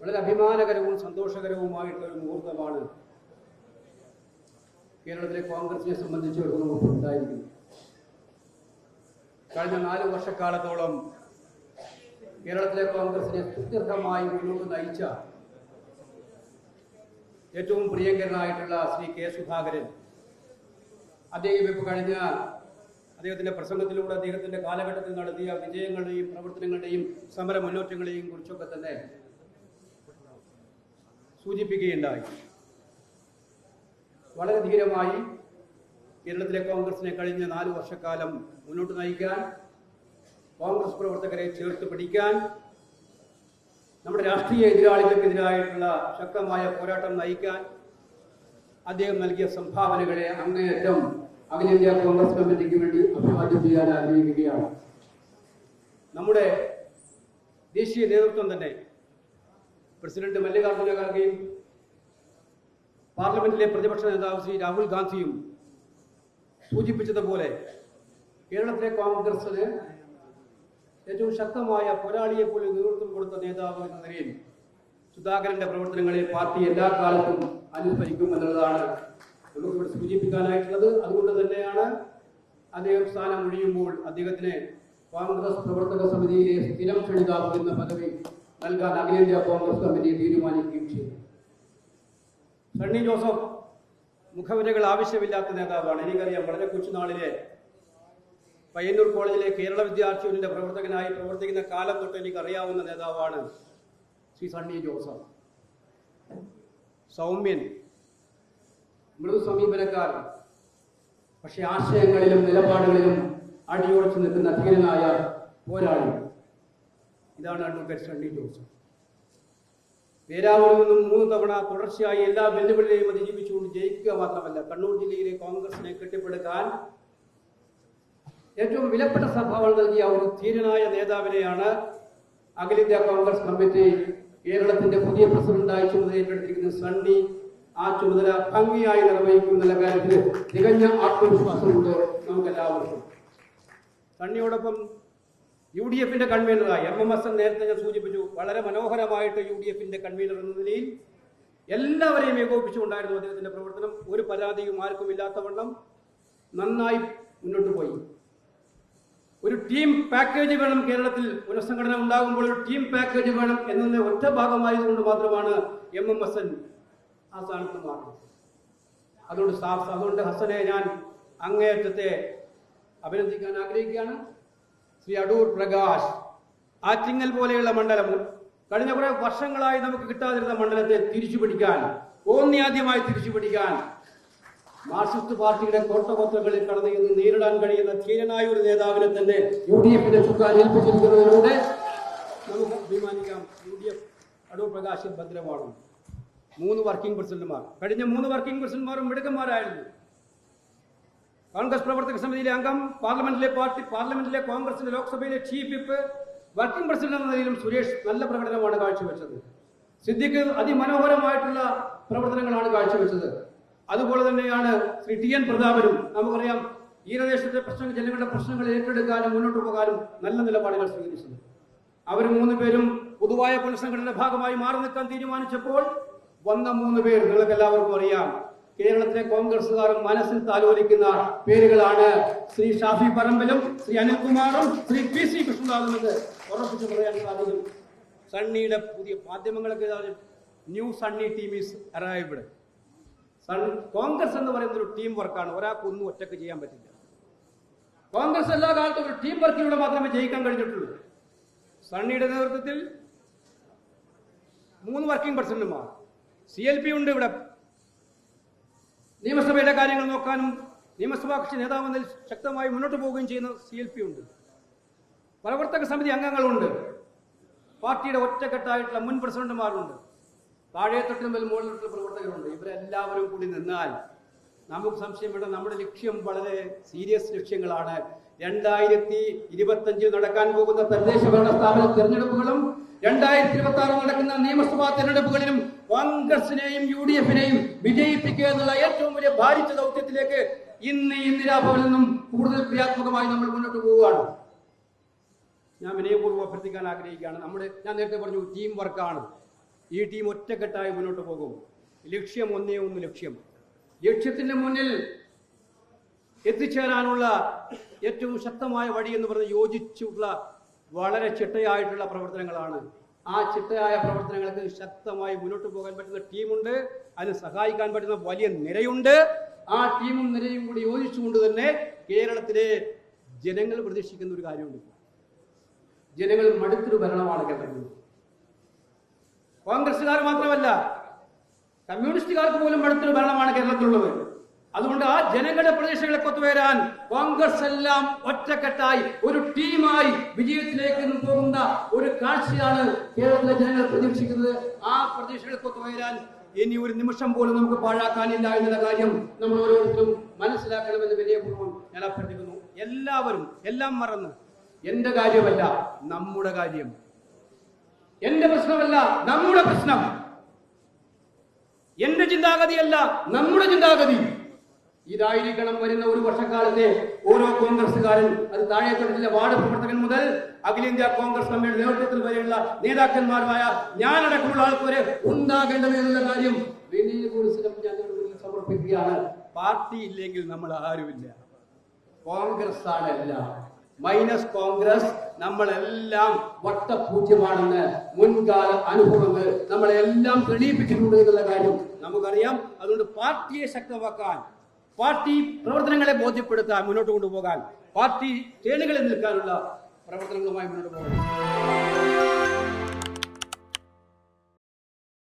വളരെ അഭിമാനകരവും സന്തോഷകരവുമായിട്ടുള്ള ഒരു മുഹൂർത്തമാണ് കേരളത്തിലെ കോൺഗ്രസിനെ സംബന്ധിച്ചിടത്തോളം നമുക്ക് ഉണ്ടായിരിക്കുന്നത്. കഴിഞ്ഞ 4 വർഷക്കാലത്തോളം കേരളത്തിലെ കോൺഗ്രസിനെ സുദീർഘമായി മുന്നോട്ട് നയിച്ച ഏറ്റവും പ്രിയങ്കരനായിട്ടുള്ള ശ്രീ കെ സുധാകരൻ, അദ്ദേഹം ഇപ്പോൾ കഴിഞ്ഞ അദ്ദേഹത്തിൻ്റെ പ്രസംഗത്തിലൂടെ അദ്ദേഹത്തിൻ്റെ കാലഘട്ടത്തിൽ നടത്തിയ വിജയങ്ങളുടെയും പ്രവർത്തനങ്ങളുടെയും സമര മുന്നേറ്റങ്ങളെയും കുറിച്ചൊക്കെ തന്നെ സൂചിപ്പിക്കുകയുണ്ടായി. വളരെ ധീരമായി കേരളത്തിലെ കോൺഗ്രസിനെ കഴിഞ്ഞ 4 വർഷക്കാലം മുന്നോട്ട് നയിക്കാൻ, കോൺഗ്രസ് പ്രവർത്തകരെ ചേർത്ത് പിടിക്കാൻ, നമ്മുടെ രാഷ്ട്രീയ എതിരാളികൾക്കെതിരായിട്ടുള്ള ശക്തമായ പോരാട്ടം നയിക്കാൻ അദ്ദേഹം നൽകിയ സംഭാവനകളെ അങ്ങേയറ്റം അഖിലേന്ത്യാ കോൺഗ്രസ് കമ്മിറ്റിക്ക് വേണ്ടി അഭിവാദ്യം ചെയ്യാൻ ആഗ്രഹിക്കുകയാണ്. നമ്മുടെ ദേശീയ നേതൃത്വം തന്നെ പ്രസിഡന്റ് മല്ലികാർജ്ജുന ഖാർഗെയും പാർലമെന്റിലെ പ്രതിപക്ഷ നേതാവ് ശ്രീ രാഹുൽ ഗാന്ധിയും സൂചിപ്പിച്ചതുപോലെ കേരളത്തിലെ കോൺഗ്രസിന് ഏറ്റവും ശക്തമായ പോരാളിയെ പോലും നേതൃത്വം കൊടുത്ത നേതാവ് എന്ന നിലയിൽ സുധാകരന്റെ പ്രവർത്തനങ്ങളെ പാർട്ടി എല്ലാ കാലത്തും അനുസ്മരിക്കും എന്നുള്ളതാണ് നമുക്കിവിടെ സൂചിപ്പിക്കാനായിട്ടുള്ളത്. അതുകൊണ്ട് തന്നെയാണ് അദ്ദേഹം സ്ഥാനം ഒഴിയുമ്പോൾ അദ്ദേഹത്തിന് കോൺഗ്രസ് പ്രവർത്തക സമിതിയിലെ സ്ഥിരം ക്ഷണിതാവ് എന്ന പദവി നൽകാൻ അഖിലേന്ത്യാ കോൺഗ്രസ് കമ്മിറ്റി തീരുമാനിക്കുകയും ചെയ്തു. സണ്ണി ജോസഫ് മുഖവിരകൾ ആവശ്യമില്ലാത്ത നേതാവാണ്. എനിക്കറിയാം, വളരെ കൊച്ചുനാളിലെ പയ്യന്നൂർ കോളേജിലെ കേരള വിദ്യാർത്ഥി യൂണിയന്റെ പ്രവർത്തകനായി പ്രവർത്തിക്കുന്ന കാലം തൊട്ട് എനിക്കറിയാവുന്ന നേതാവാണ് ശ്രീ സണ്ണി ജോസഫ്. സൗമ്യൻ, മൃദു സമീപനക്കാരൻ, പക്ഷെ ആശയങ്ങളിലും നിലപാടുകളിലും അടിയുറച്ചു നിൽക്കുന്ന ധീരനായ പോരാളി. ഇതാണ് അഡ്വക്കേറ്റ് സണ്ണി ജോസഫ്. പേരാവൂരിൽ നിന്നും 3 തവണ തുടർച്ചയായി എല്ലാ വെല്ലുവിളിയെയും അതിജീവിച്ചുകൊണ്ട് ജയിക്കുക മാത്രമല്ല, കണ്ണൂർ ജില്ലയിലെ കോൺഗ്രസിനെ കെട്ടിപ്പടുക്കാൻ ഏറ്റവും വിലപ്പെട്ട സംഭാവന നൽകിയ ഒരു ധീരനായ നേതാവിനെയാണ് അഖിലേന്ത്യാ കോൺഗ്രസ് കമ്മിറ്റി കേരളത്തിന്റെ പുതിയ പ്രസിഡന്റായി ചുമതല ഏറ്റെടുത്തിരിക്കുന്ന സണ്ണി ആ ചുമതല ഭംഗിയായി നിർവഹിക്കുമെന്നുള്ള കാര്യത്തിൽ തികഞ്ഞ ആത്മവിശ്വാസമുണ്ട് നമുക്കെല്ലാവർക്കും. സണ്ണിയോടൊപ്പം UDFന്റെ കൺവീനറായി MMS നേരത്തെ ഞാൻ സൂചിപ്പിച്ചു. വളരെ മനോഹരമായിട്ട് UDFന്റെ കൺവീനർ എന്ന നിലയിൽ എല്ലാവരെയും ഏകോപിപ്പിച്ചുകൊണ്ടായിരുന്നു അദ്ദേഹത്തിന്റെ പ്രവർത്തനം. ഒരു പരാതിയും ആർക്കും ഇല്ലാത്തവണ്ണം നന്നായി മുന്നോട്ട് പോയി. ഒരു ടീം പാക്കേജ് വേണം, കേരളത്തിൽ പുനഃസംഘടന ഉണ്ടാകുമ്പോൾ ഒരു ടീം പാക്കേജ് വേണം എന്നതിന്റെ ഒറ്റ ഭാഗമായതുകൊണ്ട് മാത്രമാണ് MMS ആ സ്ഥാനത്ത് മാറുന്നത്. അതുകൊണ്ട് ഹസനെ ഞാൻ അങ്ങേയറ്റത്തെ അഭിനന്ദിക്കാൻ ആഗ്രഹിക്കുകയാണ്. ശ്രീ അടൂർ പ്രകാശ്, ആറ്റിങ്ങൽ പോലെയുള്ള മണ്ഡലം കഴിഞ്ഞ കുറെ വർഷങ്ങളായി നമുക്ക് കിട്ടാതിരുന്ന മണ്ഡലത്തെ തിരിച്ചുപിടിക്കാൻ, ആദ്യമായി തിരിച്ചുപിടിക്കാൻ മാർക്സിസ്റ്റ് പാർട്ടിയുടെ കോട്ടകൊത്തകളിൽ കടന്നു നിന്ന് നേരിടാൻ കഴിയുന്ന ധീരനായ ഒരു നേതാവിനെ തന്നെ UDFന്റെ ചുക്കാൻ ഏൽപ്പിച്ചിരിക്കുന്നതിലൂടെ നമുക്ക് അഭിമാനിക്കാം. UDF അടൂർ പ്രകാശ് ഭദ്രമാണ്. 3 വർക്കിംഗ് പ്രസിഡന്റുമാർ, കഴിഞ്ഞ 3 വർക്കിംഗ് പ്രസിഡന്റുമാരും മിടുക്കന്മാരായിരുന്നു. കോൺഗ്രസ് പ്രവർത്തക സമിതിയിലെ അംഗം, പാർലമെന്റിലെ കോൺഗ്രസിന്റെ ലോക്സഭയിലെ ചീഫ് വിപ്പ്, വർക്കിംഗ് പ്രസിഡന്റ് എന്ന നിലയിലും സുരേഷ് നല്ല പ്രകടനമാണ് കാഴ്ചവെച്ചത്. സിദ്ദിഖ് അതിമനോഹരമായിട്ടുള്ള പ്രവർത്തനങ്ങളാണ് കാഴ്ചവെച്ചത്. അതുപോലെ തന്നെയാണ് ശ്രീ TN പ്രതാപനും. നമുക്കറിയാം, ഈ പ്രദേശത്തെ പ്രശ്നങ്ങൾ, ജനങ്ങളുടെ പ്രശ്നങ്ങൾ ഏറ്റെടുക്കാനും മുന്നോട്ട് പോകാനും നല്ല നിലപാടുകൾ സ്വീകരിച്ചത്. അവർ 3 പേരും പൊതുവായ പുനഃസംഘടനയുടെ ഭാഗമായി മാറി നിൽക്കാൻ തീരുമാനിച്ചപ്പോൾ വന്ന 3 പേർ നിങ്ങൾക്ക് എല്ലാവർക്കും അറിയാം. കേരളത്തിലെ കോൺഗ്രസുകാർ മനസ്സിൽ താലോലിക്കുന്ന പേരുകളാണ്. ശ്രീ ഷാഫി പറമ്പിലും ശ്രീ അനിൽകുമാറും ശ്രീ PC കൃഷ്ണദാസും എന്ന് ഉറപ്പിച്ച് പറയാൻ സാധിക്കും. സണ്ണിയുടെ പുതിയ മാധ്യമങ്ങളൊക്കെ new Sunny team is arrived. Congress എന്ന് പറയുന്ന ഒരു ടീം വർക്കാണ്. ഒരാൾക്കൊന്നും ഒറ്റയ്ക്ക് ചെയ്യാൻ പറ്റില്ല. കോൺഗ്രസ് എല്ലാ കാലത്തും ഒരു ടീം വർക്കിലൂടെ മാത്രമേ ജയിക്കാൻ കഴിഞ്ഞിട്ടുള്ളൂ. സണ്ണിയുടെ നേതൃത്വത്തിൽ 3 വർക്കിംഗ് പ്രസിഡന്റുമാർ, CLP ഉണ്ട്. ഇവിടെ നിയമസഭയുടെ കാര്യങ്ങൾ നോക്കാനും നിയമസഭാ കക്ഷി നേതാവെന്നതിൽ ശക്തമായി മുന്നോട്ട് പോവുകയും ചെയ്യുന്ന CLP ഉണ്ട്. പ്രവർത്തക സമിതി അംഗങ്ങളുണ്ട്. പാർട്ടിയുടെ ഒറ്റക്കെട്ടായിട്ടുള്ള മുൻ പ്രസിഡന്റുമാരുണ്ട്. താഴെത്തട്ടിൽ മുതൽ മുകളിലുള്ള പ്രവർത്തകരുണ്ട്. ഇവരെല്ലാവരും കൂടി നിന്നാൽ നമുക്ക് സംശയം വേണ്ട. നമ്മുടെ ലക്ഷ്യം വളരെ സീരിയസ് ലക്ഷ്യങ്ങളാണ്. 2025 നടക്കാൻ പോകുന്ന തദ്ദേശ ഭരണ സ്ഥാപന തെരഞ്ഞെടുപ്പുകളും 2026 നടക്കുന്ന നിയമസഭാ തെരഞ്ഞെടുപ്പുകളിലും കോൺഗ്രസിനെയും UDFനെയും വിജയിപ്പിക്കുക എന്നുള്ള ഏറ്റവും വലിയ ഭാരിച്ച ദൗത്യത്തിലേക്ക് ഇന്ന് ഈ ഇന്ദിരാഭവനിൽ നിന്നും കൂടുതൽ ക്രിയാത്മകമായി നമ്മൾ മുന്നോട്ട് പോവുകയാണ്. ഞാൻ വിനയപൂർവ്വം അഭ്യർത്ഥിക്കാൻ ആഗ്രഹിക്കുകയാണ്. ഞാൻ നേരത്തെ പറഞ്ഞു ടീം വർക്കാണ്. ഈ ടീം ഒറ്റക്കെട്ടായി മുന്നോട്ട് പോകും. ലക്ഷ്യം ഒന്നേ ഒന്ന് ലക്ഷ്യം. ലക്ഷ്യത്തിന്റെ മുന്നിൽ എത്തിച്ചേരാനുള്ള ഏറ്റവും ശക്തമായ വഴി എന്ന് പറഞ്ഞ് യോജിച്ചുള്ള വളരെ ചിട്ടയായിട്ടുള്ള പ്രവർത്തനങ്ങളാണ്. ആ ചിട്ടയായ പ്രവർത്തനങ്ങൾക്ക് ശക്തമായി മുന്നോട്ട് പോകാൻ പറ്റുന്ന ടീമുണ്ട്. അതിന് സഹായിക്കാൻ പറ്റുന്ന വലിയ നിരയുണ്ട്. ആ ടീമും നിരയും കൂടി യോജിച്ചുകൊണ്ട് തന്നെ കേരളത്തിലെ ജനങ്ങൾ പ്രതീക്ഷിക്കുന്ന ഒരു കാര്യമുണ്ട്. ജനങ്ങൾ മടുത്തൊരു ഭരണമാണ് കേരളത്തിൽ. കോൺഗ്രസുകാർ മാത്രമല്ല, കമ്മ്യൂണിസ്റ്റുകാർക്ക് പോലും മടുത്തൊരു ഭരണമാണ് കേരളത്തിലുള്ളത്. അതുകൊണ്ട് ആ ജനങ്ങളുടെ പ്രതീക്ഷകളെ ഒത്തുവരാൻ കോൺഗ്രസ് എല്ലാം ഒറ്റക്കെട്ടായി ഒരു ടീമായി വിജയത്തിലേക്ക് പോകുന്ന ഒരു കാഴ്ചയാണ് കേരളത്തിലെ ജനങ്ങൾ പ്രതീക്ഷിക്കുന്നത്. ആ പ്രതീക്ഷകൾക്ക് ഒത്തുവരാൻ ഇനി ഒരു നിമിഷം പോലും നമുക്ക് പാഴാക്കാനില്ല എന്നുള്ള കാര്യം നമ്മൾ ഓരോരുത്തരും മനസ്സിലാക്കണമെന്ന് വിനയപൂർവ്വം ഞാൻ അഭ്യർത്ഥിക്കുന്നു. എല്ലാവരും എല്ലാം മറന്ന് എന്റെ കാര്യമല്ല നമ്മുടെ കാര്യം, എന്റെ പ്രശ്നമല്ല നമ്മുടെ പ്രശ്നം, എന്റെ ചിന്താഗതിയല്ല നമ്മുടെ ചിന്താഗതി, ഇതായിരിക്കണം വരുന്ന ഒരു വർഷക്കാലത്തെ ഓരോ കോൺഗ്രസുകാരൻ, അത് താഴെത്തട്ടിലെ വാർഡ് പ്രവർത്തകൻ മുതൽ അഖിലേന്ത്യാ കോൺഗ്രസ് കമ്മിറ്റിയുടെ നേതൃത്വത്തിൽ വരെയുള്ള നേതാക്കന്മാരായ ഞാനടക്കമുള്ള ആൾക്കാരെ ഉണ്ടാകേണ്ടത് എന്നുള്ള കാര്യം ഞാൻ സമർപ്പിക്കുകയാണ്. പാർട്ടി ഇല്ലെങ്കിൽ നമ്മൾ ആരുമില്ല. കോൺഗ്രസ് ആണ് എല്ലാം. മൈനസ് കോൺഗ്രസ് നമ്മളെല്ലാം വട്ടപൂജ്യമാണെന്ന് മുൻകാല അനുഭവങ്ങൾ നമ്മളെല്ലാം തെളിയിപ്പിച്ചിട്ടുണ്ട് എന്നുള്ള കാര്യം നമുക്കറിയാം. അതുകൊണ്ട് പാർട്ടിയെ ശക്തമാക്കാൻ, പാർട്ടി പ്രവർത്തനങ്ങളെ ബോധ്യപ്പെടുത്താൻ, മുന്നോട്ട് കൊണ്ടുപോകാൻ, പാർട്ടി ശ്രേണികളിൽ നിൽക്കാനുള്ള പ്രവർത്തനങ്ങളുമായി മുന്നോട്ട് പോകണം.